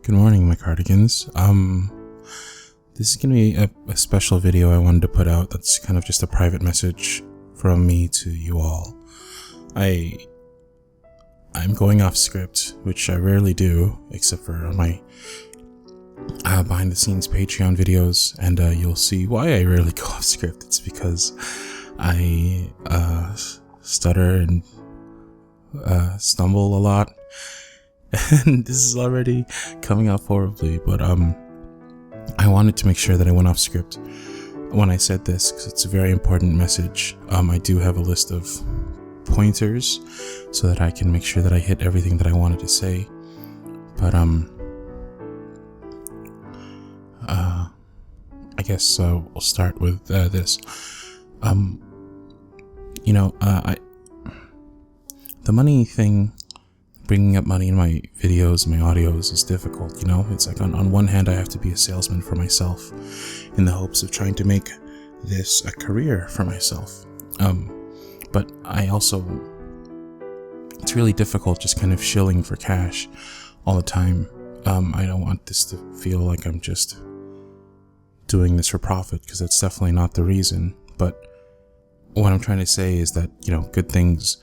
Good morning, my Cardigans. This is gonna be a special video I wanted to put out. That's kind of just a private message from me to you all. I'm going off script, which I rarely do, except for on my behind the scenes Patreon videos, and you'll see why I rarely go off script. It's because I stutter and stumble a lot. And this is already coming out horribly, but I wanted to make sure that I went off script when I said this, because it's a very important message. I do have a list of pointers so that I can make sure that I hit everything that I wanted to say, but I guess we'll start with this. The money thing, bringing up money in my videos and my audios is difficult. It's like on one hand I have to be a salesman for myself in the hopes of trying to make this a career for myself, but I also, it's really difficult just kind of shilling for cash all the time. I don't want this to feel like I'm just doing this for profit, because that's definitely not the reason. But what I'm trying to say is that good things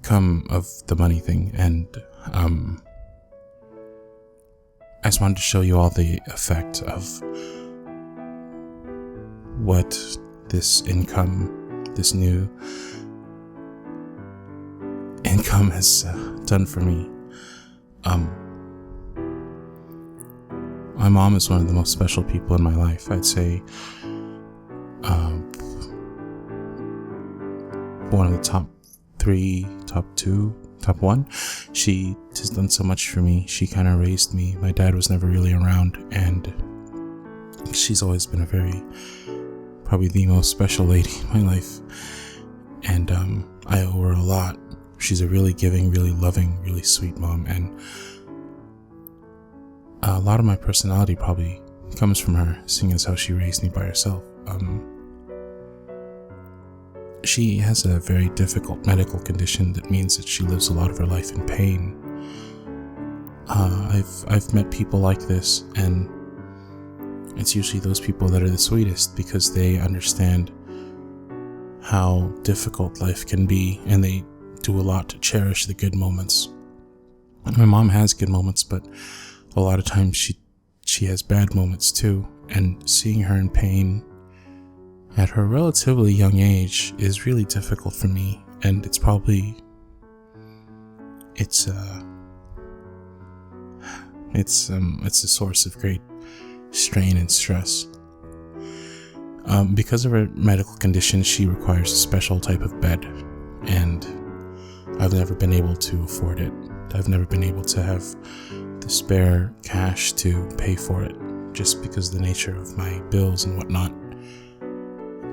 come of the money thing, and I just wanted to show you all the effect of what this new income has done for me. My mom is one of the most special people in my life. I'd say one of the top 3, top 2, top 1. She has done so much for me. She kind of raised me. My dad was never really around, and she's always been probably the most special lady in my life, and I owe her a lot. She's a really giving, really loving, really sweet mom, and a lot of my personality probably comes from her, seeing as how she raised me by herself. She has a very difficult medical condition that means that she lives a lot of her life in pain. I've met people like this, and it's usually those people that are the sweetest, because they understand how difficult life can be, and they do a lot to cherish the good moments. My mom has good moments, but a lot of times she has bad moments too, and seeing her in pain at her relatively young age is really difficult for me, and it's a source of great strain and stress. Because of her medical condition, she requires a special type of bed, and I've never been able to afford it. I've never been able to have the spare cash to pay for it, just because of the nature of my bills and whatnot.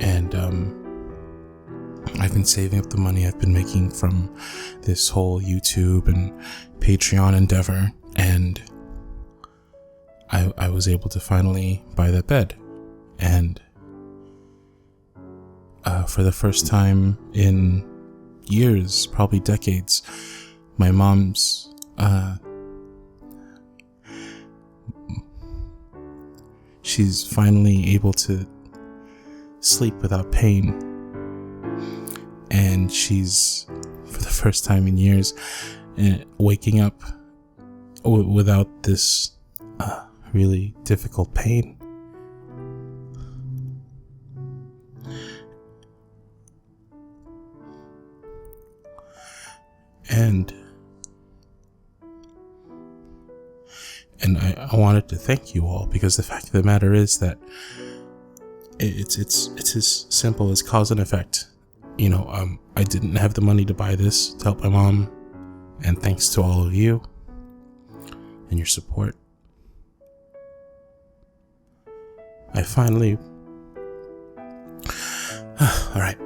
And I've been saving up the money I've been making from this whole YouTube and Patreon endeavor, and I was able to finally buy that bed. And for the first time in years, probably decades, my mom's she's finally able to sleep without pain, and she's, for the first time in years, waking up without this really difficult pain. And I wanted to thank you all, because the fact of the matter is that it's as simple as cause and effect. I didn't have the money to buy this to help my mom, and thanks to all of you and your support, I finally all right,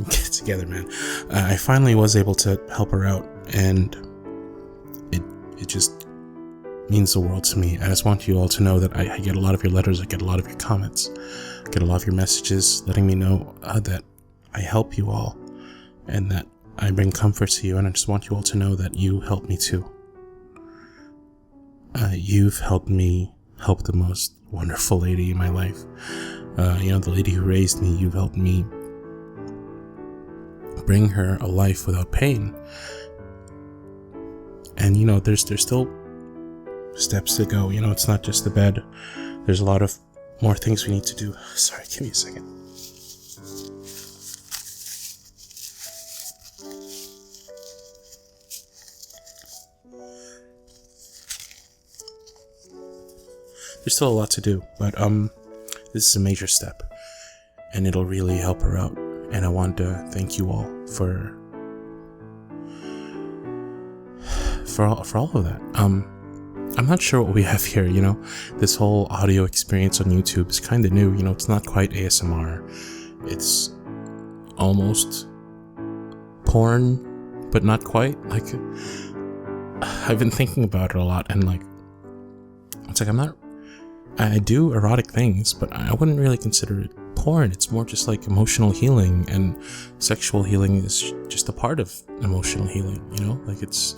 get it together, man. I finally was able to help her out, and it just means the world to me. I just want you all to know that I get a lot of your letters, I get a lot of your comments, I get a lot of your messages letting me know that I help you all, and that I bring comfort to you, and I just want you all to know that you help me too. you've helped me help the most wonderful lady in my life. The lady who raised me, you've helped me bring her a life without pain. And, there's still steps to go. It's not just the bed. There's a lot of more things we need to do. Sorry, give me a second. There's still a lot to do, but this is a major step, and it'll really help her out. And I want to thank you all for all of that. I'm not sure what we have here. This whole audio experience on YouTube is kind of new. It's not quite ASMR. It's almost porn, but not quite. Like, I've been thinking about it a lot, and it's like I do erotic things, but I wouldn't really consider it porn. It's more just like emotional healing, and sexual healing is just a part of emotional healing, it's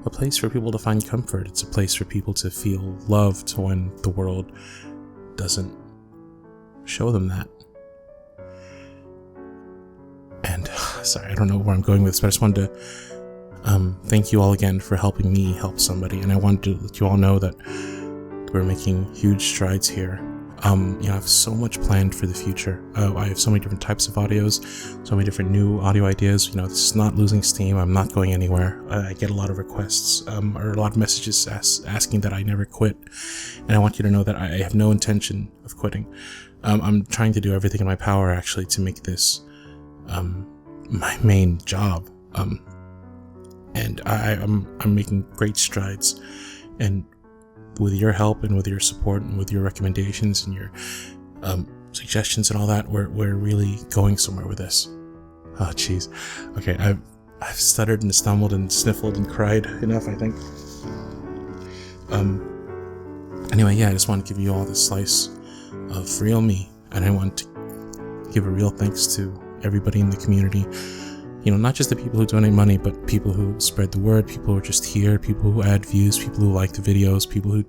a place for people to find comfort. It's a place for people to feel loved when the world doesn't show them that. And sorry, I don't know where I'm going with this, but I just wanted to thank you all again for helping me help somebody. And I wanted to let you all know that we're making huge strides here. I have so much planned for the future. I have so many different types of audios, so many different new audio ideas. This is not losing steam. I'm not going anywhere. I get a lot of requests, or a lot of messages asking that I never quit. And I want you to know that I have no intention of quitting. I'm trying to do everything in my power, actually, to make this my main job. And I'm making great strides. And with your help and with your support and with your recommendations and your suggestions and all that, we're really going somewhere with this. Oh, jeez. Okay, I've stuttered and stumbled and sniffled and cried enough, I think. Anyway, yeah, I just want to give you all this slice of real me, and I want to give a real thanks to everybody in the community. Not just the people who donate money, but people who spread the word, people who are just here, people who add views, people who like the videos, people who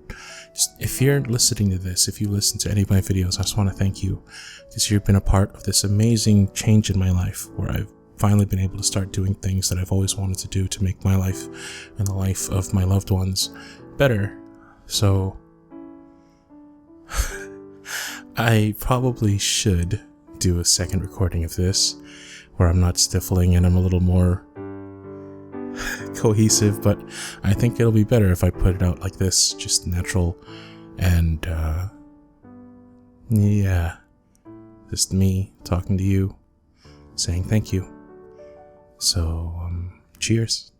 just, if you're listening to this, if you listen to any of my videos, I just want to thank you, because you've been a part of this amazing change in my life, where I've finally been able to start doing things that I've always wanted to do to make my life and the life of my loved ones better. So I probably should do a second recording of this, where I'm not stifling and I'm a little more cohesive, but I think it'll be better if I put it out like this, just natural, and yeah, just me talking to you, saying thank you. So, cheers.